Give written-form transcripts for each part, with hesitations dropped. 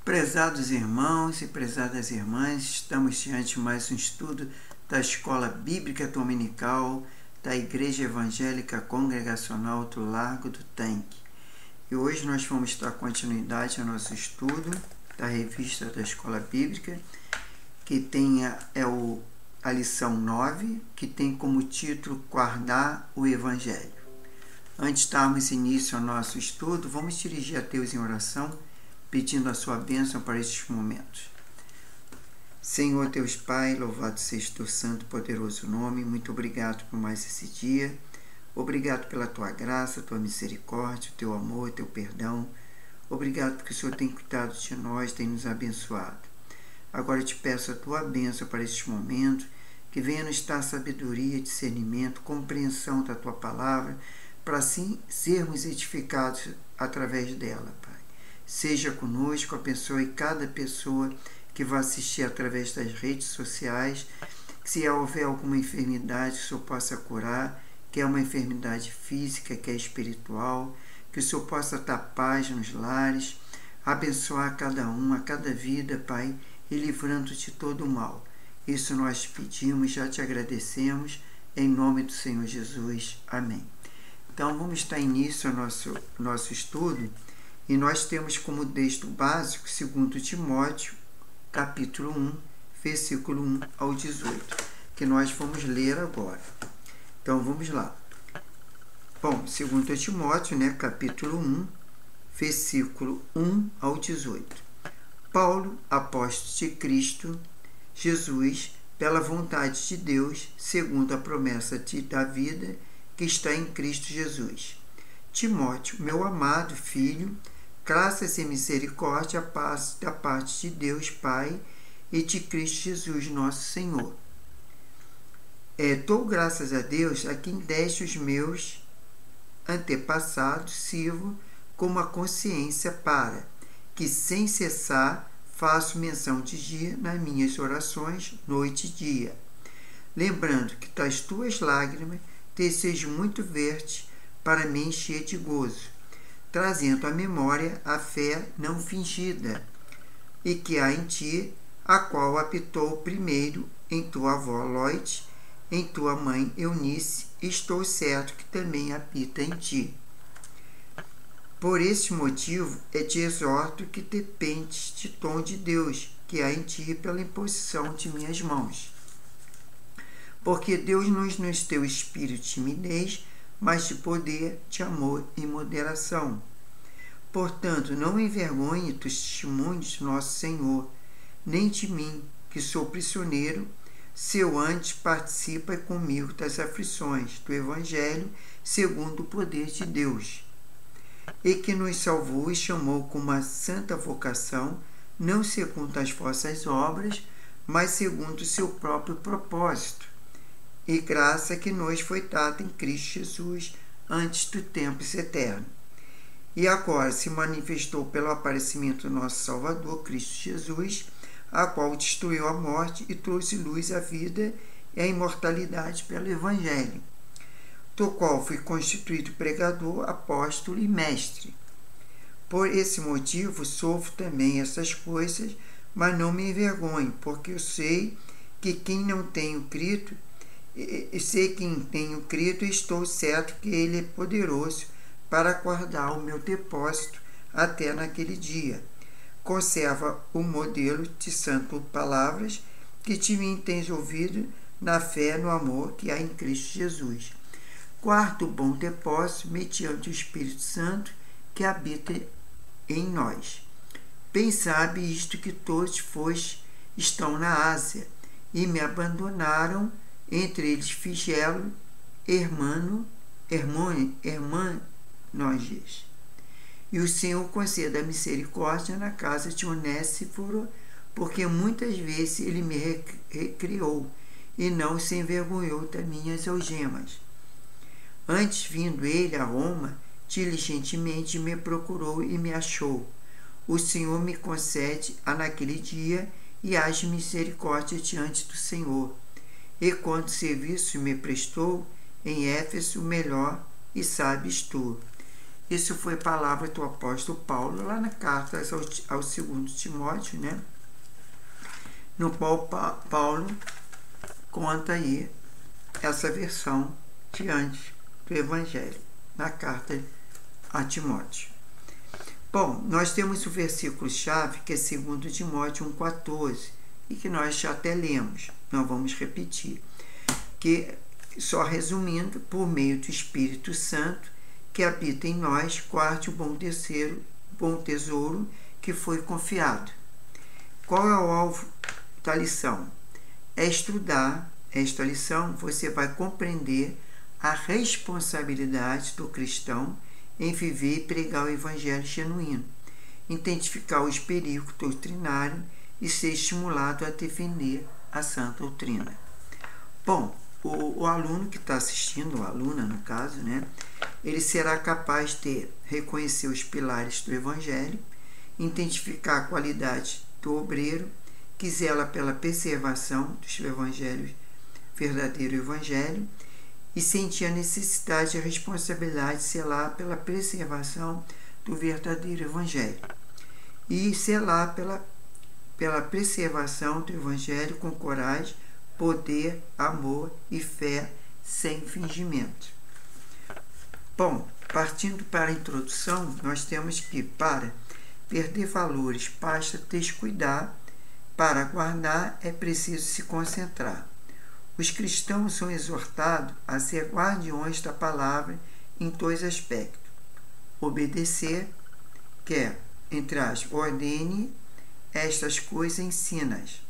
Prezados irmãos e prezadas irmãs, estamos diante de mais um estudo da Escola Bíblica Dominical da Igreja Evangélica Congregacional do Largo do Tanque. E hoje nós vamos dar continuidade ao nosso estudo da revista da Escola Bíblica, que tem a lição 9, que tem como título Guardar o Evangelho. Antes de darmos início ao nosso estudo, vamos dirigir a Deus em oração, pedindo a sua bênção para estes momentos. Senhor Deus Pai, louvado seja o teu santo e poderoso nome. Muito obrigado por mais esse dia. Obrigado pela tua graça, tua misericórdia, o teu amor, o teu perdão. Obrigado porque o Senhor tem cuidado de nós, tem nos abençoado. Agora eu te peço a tua bênção para este momento, que venha nos dar sabedoria, discernimento, compreensão da tua palavra, para assim sermos edificados através dela, Pai. Seja conosco, abençoe cada pessoa que vai assistir através das redes sociais. Se houver alguma enfermidade que o Senhor possa curar, que é uma enfermidade física, que é espiritual, que o Senhor possa dar paz nos lares, abençoar cada um, a cada vida, Pai, e livrando de todo o mal. Isso nós pedimos, já te agradecemos, em nome do Senhor Jesus. Amém. Então vamos dar início ao nosso estudo. E nós temos como texto básico 2 Timóteo, capítulo 1, versículo 1 ao 18, que nós vamos ler agora. Então, vamos lá. Bom, 2 Timóteo, capítulo 1, versículo 1 ao 18. Paulo, apóstolo de Cristo Jesus, pela vontade de Deus, segundo a promessa da vida que está em Cristo Jesus. Timóteo, meu amado filho, graças e misericórdia da parte de Deus Pai e de Cristo Jesus, nosso Senhor. Dou graças a Deus a quem deste os meus antepassados sirvo como a consciência para que, sem cessar, faço menção de dia nas minhas orações, noite e dia. Lembrando que das tuas lágrimas desejo muito ver-te para me encher de gozo, trazendo à memória a fé não fingida, e que há em ti, a qual habitou primeiro em tua avó Loite, em tua mãe Eunice, estou certo que também habita em ti. Por este motivo, te exorto que dependes de dom de Deus, que há em ti pela imposição de minhas mãos. Porque Deus não nos deu espírito de timidez, mas de poder, de amor e moderação. Portanto, não envergonhe dos testemunhos de nosso Senhor, nem de mim, que sou prisioneiro, seu antes participa comigo das aflições do Evangelho, segundo o poder de Deus, e que nos salvou e chamou com uma santa vocação, não segundo as vossas obras, mas segundo o seu próprio propósito, e graça que nos foi dada em Cristo Jesus antes do tempo eterno. E agora se manifestou pelo aparecimento do nosso Salvador, Cristo Jesus, a qual destruiu a morte e trouxe luz à vida e à imortalidade pelo Evangelho, do qual fui constituído pregador, apóstolo e mestre. Por esse motivo sofro também essas coisas, mas não me envergonho, porque eu sei que quem tenho crido, e estou certo que ele é poderoso para guardar o meu depósito até naquele dia. Conserva o modelo de santas palavras que de mim tens ouvido na fé no amor que há em Cristo Jesus. Guarda o bom depósito mediante o Espírito Santo que habita em nós. Bem sabe isto que todos estão na Ásia e me abandonaram, entre eles Figelo, Hermanoges. E o Senhor conceda misericórdia na casa de Onésiphoro, porque muitas vezes ele me recriou e não se envergonhou das minhas algemas. Antes, vindo ele a Roma, diligentemente me procurou e me achou. O Senhor me concede naquele dia e age misericórdia diante do Senhor. E quanto serviço me prestou, em Éfeso melhor, e sabes tu. Isso foi palavra do apóstolo Paulo lá na carta ao 2 Timóteo, né? No qual Paulo conta aí essa versão diante do Evangelho, na carta a Timóteo. Bom, nós temos o versículo-chave, que é 2 Timóteo 1,14, e que nós já até lemos, não vamos repetir, que, só resumindo, por meio do Espírito Santo, que habita em nós, guarde o bom tesouro que foi confiado. Qual é o alvo da lição? É estudar esta lição, você vai compreender a responsabilidade do cristão em viver e pregar o evangelho genuíno, identificar os perigos doutrinários e ser estimulado a defender a sã doutrina. Bom, o aluno que está assistindo, a aluna no caso, né, ele será capaz de reconhecer os pilares do evangelho, identificar a qualidade do obreiro que zela pela preservação dos evangelhos, verdadeiro evangelho, e sentir a necessidade e a responsabilidade de zelar pela preservação do verdadeiro evangelho. E zelar pela preservação do evangelho com coragem, poder, amor e fé sem fingimento. Bom, partindo para a introdução, nós temos que, para perder valores, basta descuidar, para guardar é preciso se concentrar. Os cristãos são exortados a ser guardiões da palavra em dois aspectos. Obedecer, que é, entre aspas, ordene estas coisas ensina-as.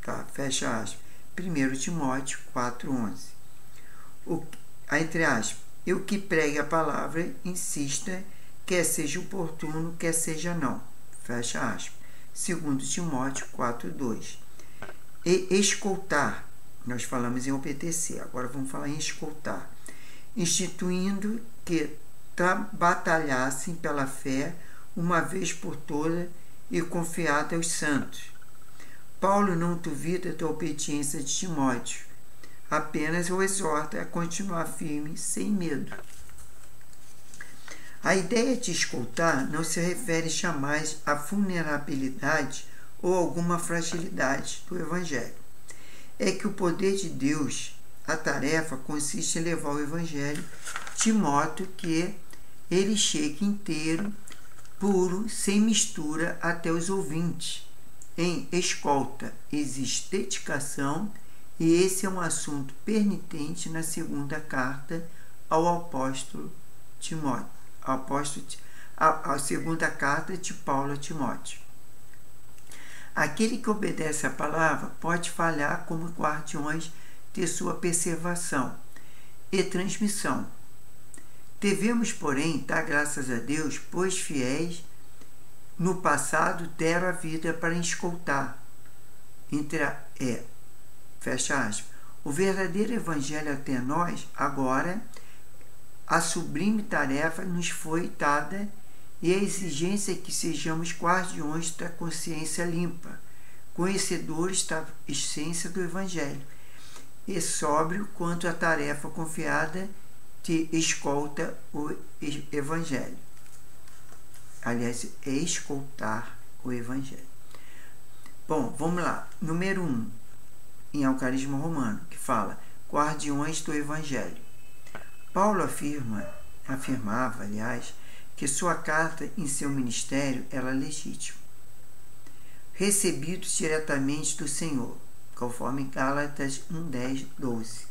Tá? Fecha aspas. 1 Timóteo 4,11. Entre aspas, e o que pregue a palavra, insista, quer seja oportuno, quer seja não. Fecha aspas. 2 Timóteo 4,2. E escoltar, nós falamos em obedecer, agora vamos falar em escoltar, instituindo que batalhassem pela fé uma vez por todas e confiada aos santos. Paulo não duvida da obediência de Timóteo, apenas o exorta a continuar firme, sem medo. A ideia de escoltar não se refere jamais à vulnerabilidade ou alguma fragilidade do Evangelho. É que o poder de Deus, a tarefa consiste em levar o Evangelho de modo que ele chegue inteiro, puro, sem mistura até os ouvintes. Em escolta existe dedicação, e esse é um assunto pertinente na segunda carta ao apóstolo Timóteo, a segunda carta de Paulo a Timóteo. Aquele que obedece à palavra pode falhar como guardiões de sua preservação e transmissão. Devemos, porém, dar graças a Deus, pois fiéis no passado deram a vida para escoltar. Fecha aspas. O verdadeiro evangelho até nós, agora, a sublime tarefa nos foi dada e a exigência é que sejamos guardiões da consciência limpa, conhecedores da essência do evangelho e sóbrio quanto à tarefa confiada de escolta o evangelho. Aliás, é escoltar o evangelho. Bom, vamos lá. Número 1, em Alcarismo Romano, que fala guardiões do evangelho. Paulo afirmava, aliás, que sua carta em seu ministério era legítima, recebidos diretamente do Senhor, conforme Gálatas 1:10, 12.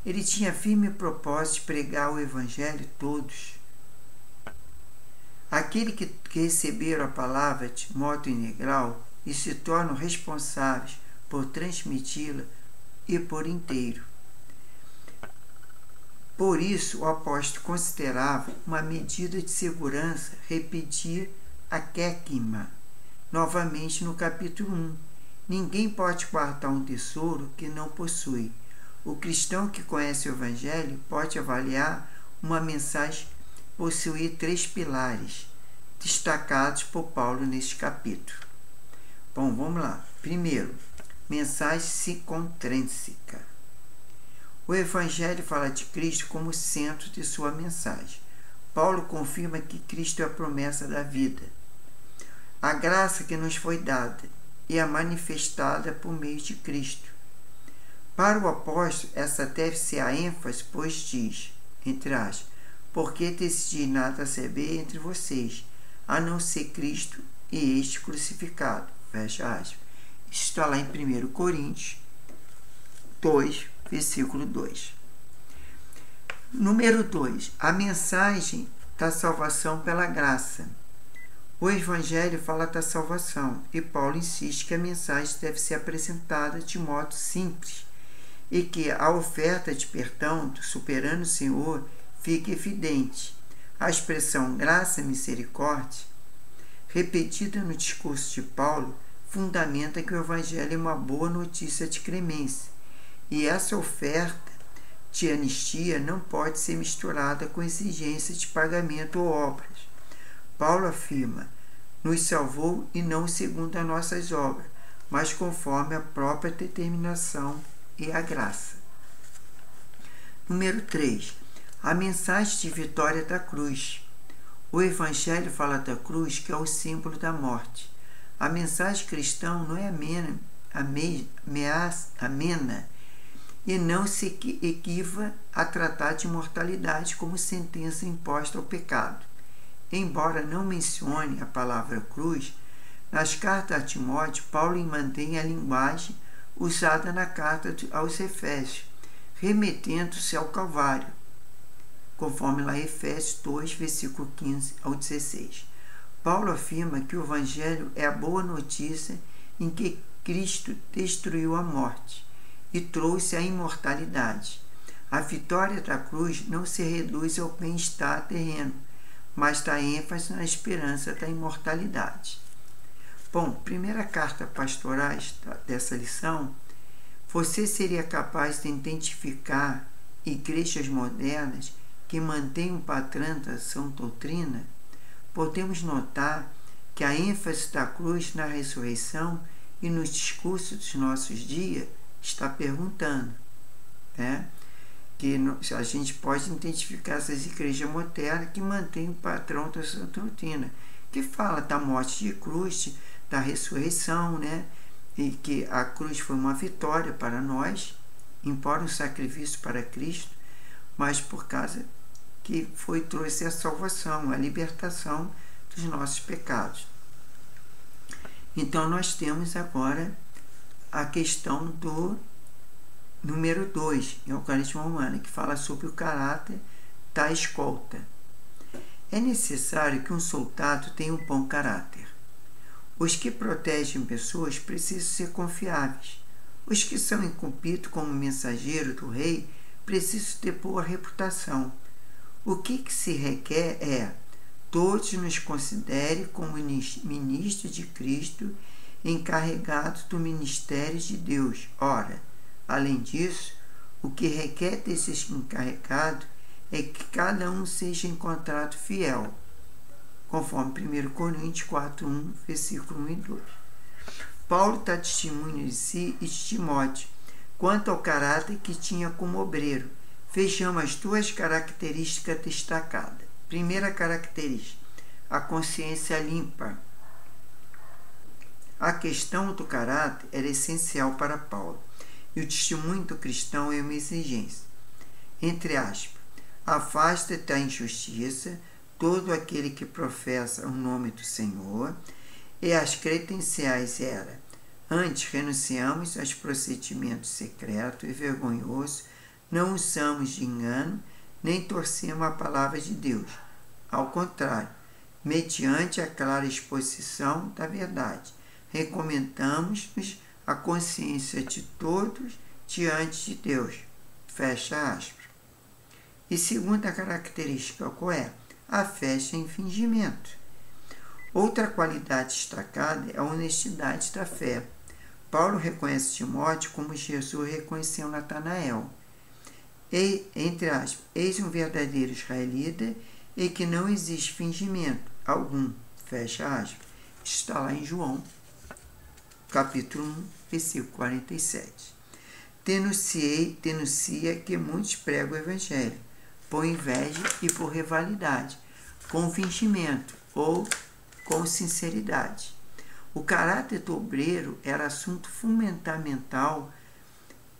Ele tinha firme propósito de pregar o evangelho a todos. Aquele que receberam a palavra de modo integral e se tornam responsáveis por transmiti-la e por inteiro. Por isso, o apóstolo considerava uma medida de segurança repetir a quéquima, novamente no capítulo 1. Ninguém pode guardar um tesouro que não possui. O cristão que conhece o Evangelho pode avaliar uma mensagem possuir 3 pilares, destacados por Paulo neste capítulo. Bom, vamos lá. Primeiro, mensagem psicontrínseca. O Evangelho fala de Cristo como centro de sua mensagem. Paulo confirma que Cristo é a promessa da vida, a graça que nos foi dada e a manifestada por meio de Cristo. Para o apóstolo, essa deve ser a ênfase, pois diz, entre aspas, porque decidi nada saber entre vocês, a não ser Cristo e este crucificado. Fecha aspas. Isso está lá em 1 Coríntios 2, versículo 2. Número 2. A mensagem da salvação pela graça. O Evangelho fala da salvação e Paulo insiste que a mensagem deve ser apresentada de modo simples e que a oferta de perdão do soberano Senhor fique evidente. A expressão graça e misericórdia, repetida no discurso de Paulo, fundamenta que o Evangelho é uma boa notícia de clemência e essa oferta de anistia não pode ser misturada com exigência de pagamento ou obras. Paulo afirma, nos salvou e não segundo as nossas obras, mas conforme a própria determinação e a graça. Número 3. A mensagem de vitória da cruz. O Evangelho fala da cruz, que é o símbolo da morte. A mensagem cristã não é amena e não se equiva a tratar de mortalidade como sentença imposta ao pecado. Embora não mencione a palavra cruz, nas cartas a Timóteo, Paulo mantém a linguagem usada na carta aos Efésios, remetendo-se ao Calvário, conforme lá em Efésios 2, versículo 15 ao 16. Paulo afirma que o Evangelho é a boa notícia em que Cristo destruiu a morte e trouxe a imortalidade. A vitória da cruz não se reduz ao bem-estar terreno, mas dá ênfase na esperança da imortalidade. Bom, primeira carta pastorais dessa lição, você seria capaz de identificar igrejas modernas que mantêm um padrão da sã doutrina? Podemos notar que a ênfase da cruz na ressurreição e nos discursos dos nossos dias está perguntando, né? Que a gente pode identificar essas igrejas modernas que mantêm o padrão da sã doutrina, que fala da morte de cruz, da ressurreição, né? E que a cruz foi uma vitória para nós, embora um sacrifício para Cristo, mas por causa que trouxe a salvação, a libertação dos nossos pecados. Então nós temos agora a questão do número 2, em Eucaristia Romana, que fala sobre o caráter da escolta. É necessário que um soldado tenha um bom caráter. Os que protegem pessoas precisam ser confiáveis. Os que são incumbidos como mensageiro do rei precisam ter boa reputação. O que se requer é todos nos considerem como ministros de Cristo, encarregados do ministério de Deus. Ora, além disso, o que requer desses encarregados é que cada um seja encontrado fiel, conforme 1 Coríntios 4, 1, versículo 1 e 2. Paulo dá testemunho de si e de Timóteo quanto ao caráter que tinha como obreiro. Vejamos as duas características destacadas. Primeira característica, a consciência limpa. A questão do caráter era essencial para Paulo, e o testemunho do cristão é uma exigência. Entre aspas, afasta da injustiça todo aquele que professa o nome do Senhor, e as credenciais era: antes renunciamos aos procedimentos secretos e vergonhosos, não usamos de engano, nem torcemos a palavra de Deus. Ao contrário, mediante a clara exposição da verdade, recomendamos-nos a consciência de todos diante de Deus. Fecha aspas. E segunda característica, qual é? A fé sem fingimento. Outra qualidade destacada é a honestidade da fé. Paulo reconhece Timóteo como Jesus reconheceu Natanael. Entre aspas, eis um verdadeiro israelita e que não existe fingimento algum. Fecha aspas. Está lá em João, capítulo 1, versículo 47. Denuncia que muitos pregam o Evangelho por inveja e por rivalidade, com fingimento ou com sinceridade. O caráter do obreiro era assunto fundamental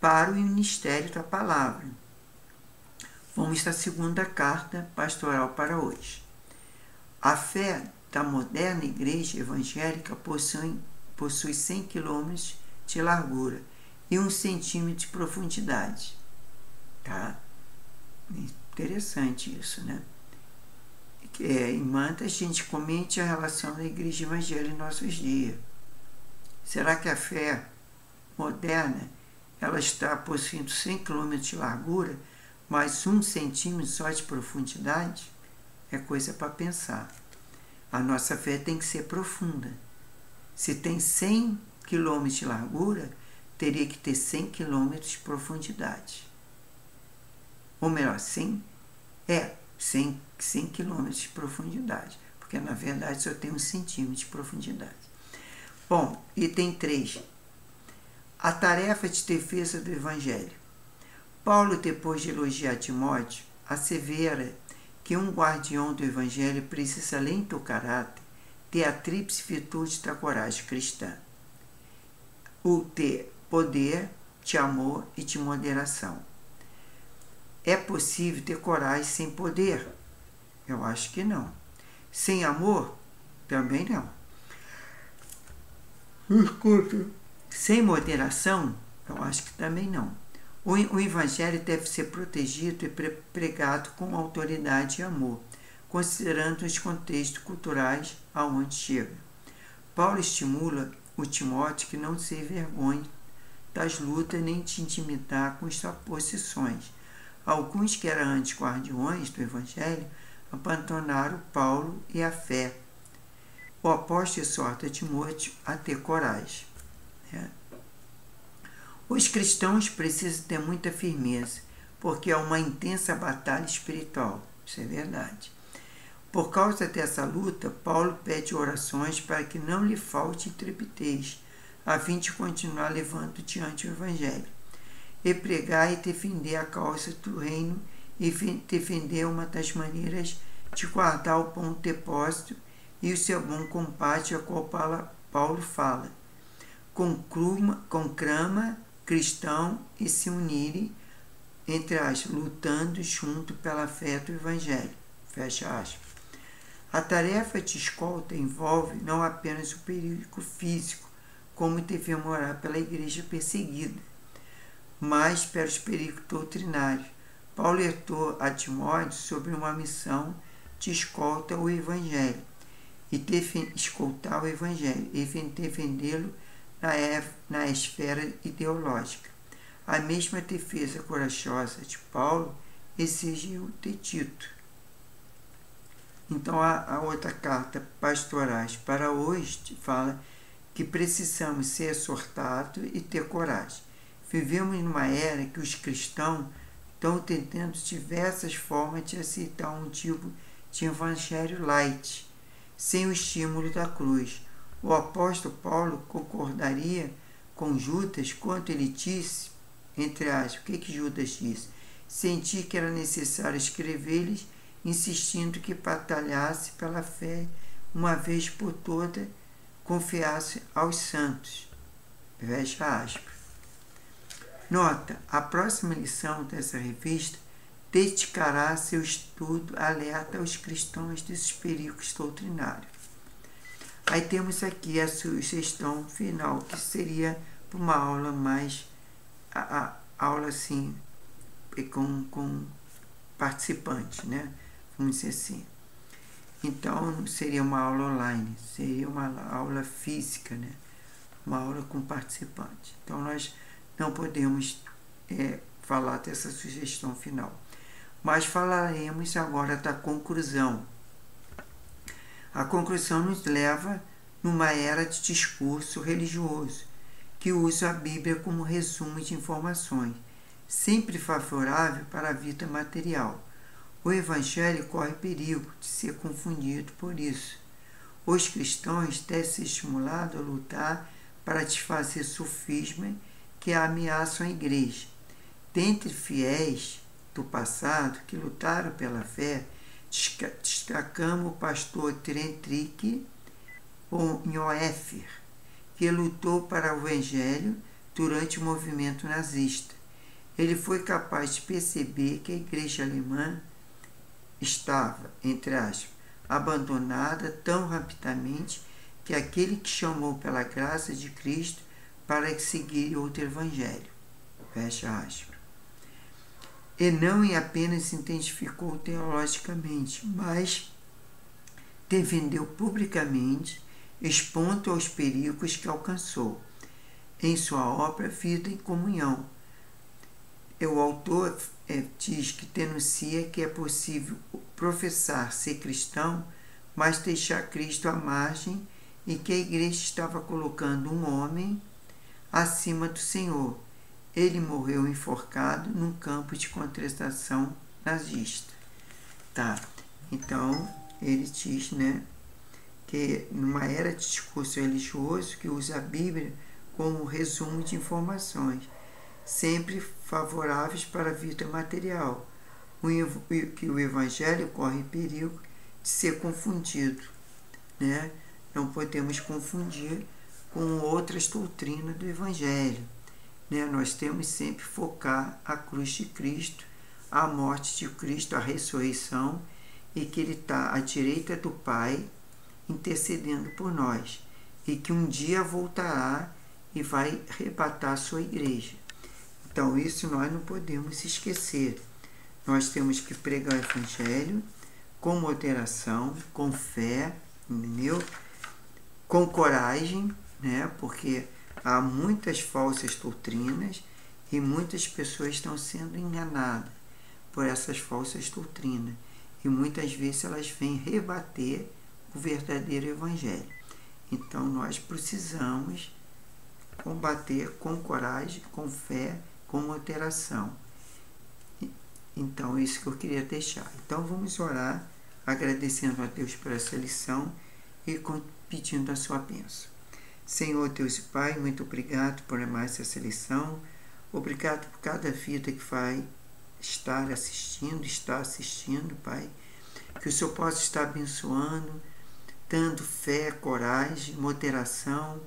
para o ministério da palavra. Vamos à segunda carta pastoral para hoje. A fé da moderna igreja evangélica possui 100 km de largura e 1 centímetro de profundidade. Tá? Interessante isso, né? Em Manta a gente comente a relação da igreja evangélica em nossos dias. Será que a fé moderna ela está possuindo 100 km de largura, mais 1 centímetro só de profundidade? É coisa para pensar. A nossa fé tem que ser profunda. Se tem 100 km de largura, teria que ter 100 km de profundidade. Ou melhor, 100 km de profundidade, porque na verdade só tem 1 centímetro de profundidade. Bom, item 3. A tarefa de defesa do Evangelho. Paulo, depois de elogiar Timóteo, assevera que um guardião do Evangelho precisa, além do caráter, ter a tríplice virtude da coragem cristã. O ter poder, de amor e de moderação. É possível ter coragem sem poder? Eu acho que não. Sem amor? Também não. Desculpe. Sem moderação? Eu acho que também não. O Evangelho deve ser protegido e pregado com autoridade e amor, considerando os contextos culturais aonde chega. Paulo estimula o Timóteo que não se envergonhe das lutas nem de intimidar com suas posições. Alguns que eram antes guardiões do Evangelho abandonaram Paulo e a fé. O apóstolo exorta Timóteo a ter coragem. Os cristãos precisam ter muita firmeza, porque é uma intensa batalha espiritual. Isso é verdade. Por causa dessa luta, Paulo pede orações para que não lhe falte intrepidez, a fim de continuar levando diante o Evangelho, e pregar e defender a causa do reino e defender uma das maneiras de guardar o bom depósito e o seu bom combate, a qual Paulo fala. Conclama cristão e se unirem, entre aspas, lutando junto pela fé do Evangelho. Fecha aspas. A tarefa de escolta envolve não apenas o perigo físico, como devemos orar pela igreja perseguida, mas pelos perigos doutrinários. Paulo alertou a Timóteo sobre uma missão de escolta ao Evangelho, e escoltar o Evangelho e defendê-lo na esfera ideológica. A mesma defesa corajosa de Paulo exigiu de Tito. Então, a outra carta pastorais para hoje fala que precisamos ser exortados e ter coragem. Vivemos numa era que os cristãos estão tentando diversas formas de aceitar um tipo de evangelho light, sem o estímulo da cruz. O apóstolo Paulo concordaria com Judas quando ele disse, entre aspas, o que Judas disse? Senti que era necessário escrever-lhes, insistindo que batalhasse pela fé, uma vez por toda, confiasse aos santos. Fecha aspas. Nota, a próxima lição dessa revista dedicará seu estudo alerta aos cristãos desses perigos doutrinários. Aí temos aqui a sugestão final, que seria uma aula mais, aula assim, com participantes, né? Vamos dizer assim. Então, não seria uma aula online, seria uma aula física, né? Uma aula com participantes. Então, nós não podemos falar dessa sugestão final. Mas falaremos agora da conclusão. A conclusão nos leva numa era de discurso religioso, que usa a Bíblia como resumo de informações, sempre favorável para a vida material. O Evangelho corre perigo de ser confundido por isso. Os cristãos devem ser estimulados a lutar para desfazer sofismas que ameaçam a igreja. Dentre fiéis do passado que lutaram pela fé, Destacamos o pastor Trentrique Bonhoeffer, que lutou para o Evangelho durante o movimento nazista. Ele foi capaz de perceber que a igreja alemã estava, entre aspas, abandonada tão rapidamente que aquele que chamou pela graça de Cristo para seguir outro evangelho. Fecha aspas. E não apenas se identificou teologicamente, mas defendeu publicamente, expondo aos perigos que alcançou. Em sua obra Vida em Comunhão, o autor diz que denuncia que é possível professar ser cristão, mas deixar Cristo à margem e que a igreja estava colocando um homem acima do Senhor. Ele morreu enforcado num campo de concentração nazista. Tá, então ele diz, que numa era de discurso religioso que usa a Bíblia como resumo de informações, sempre favoráveis para a vida material, que o Evangelho corre perigo de ser confundido. Não podemos confundir com outras doutrinas do Evangelho. Nós temos sempre focar a cruz de Cristo, a morte de Cristo, a ressurreição, e que Ele está à direita do Pai, intercedendo por nós, e que um dia voltará e vai arrebatar a sua igreja. Então isso nós não podemos esquecer. Nós temos que pregar o Evangelho com moderação, com fé, entendeu? Com coragem, porque há muitas falsas doutrinas e muitas pessoas estão sendo enganadas por essas falsas doutrinas. E muitas vezes elas vêm rebater o verdadeiro Evangelho. Então nós precisamos combater com coragem, com fé, com moderação. Então é isso que eu queria deixar. Então vamos orar, agradecendo a Deus por essa lição e pedindo a sua bênção. Senhor Deus e Pai, muito obrigado por mais essa lição. Obrigado por cada vida que vai está assistindo, Pai. Que o Senhor possa estar abençoando, dando fé, coragem, moderação,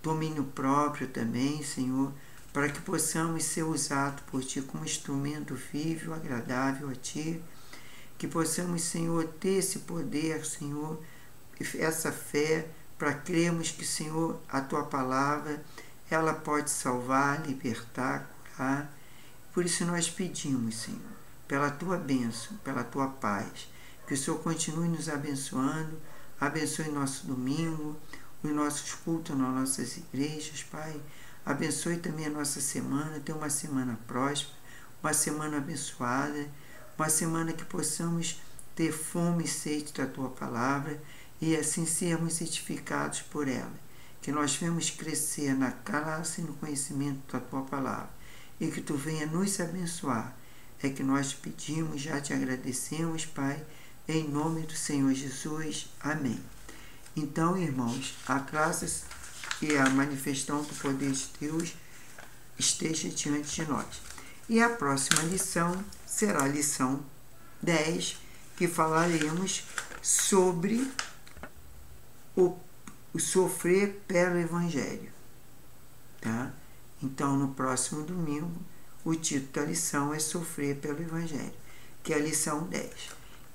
domínio próprio também, Senhor, para que possamos ser usados por Ti como instrumento vivo, agradável a Ti, que possamos, Senhor, ter esse poder, Senhor, essa fé, para crermos que, Senhor, a Tua palavra, ela pode salvar, libertar, curar. Por isso nós pedimos, Senhor, pela Tua bênção, pela Tua paz, que o Senhor continue nos abençoando, abençoe nosso domingo, os nossos cultos nas nossas igrejas, Pai. Abençoe também a nossa semana, tenha uma semana próspera, uma semana abençoada, uma semana que possamos ter fome e sede da Tua palavra e assim sermos edificados por ela. Que nós venhamos crescer na graça e no conhecimento da Tua palavra e que Tu venha nos abençoar. É que nós te pedimos, já te agradecemos, Pai, em nome do Senhor Jesus. Amém. Então, irmãos, a graça e a manifestação do poder de Deus esteja diante de nós. E a próxima lição será a lição 10, que falaremos sobre o sofrer pelo Evangelho. Tá? Então, no próximo domingo, o título da lição é Sofrer pelo Evangelho, que é a lição 10.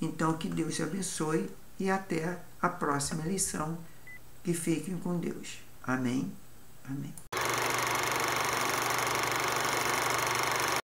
Então, que Deus abençoe e até a próxima lição. Que fiquem com Deus. Amém. Amém.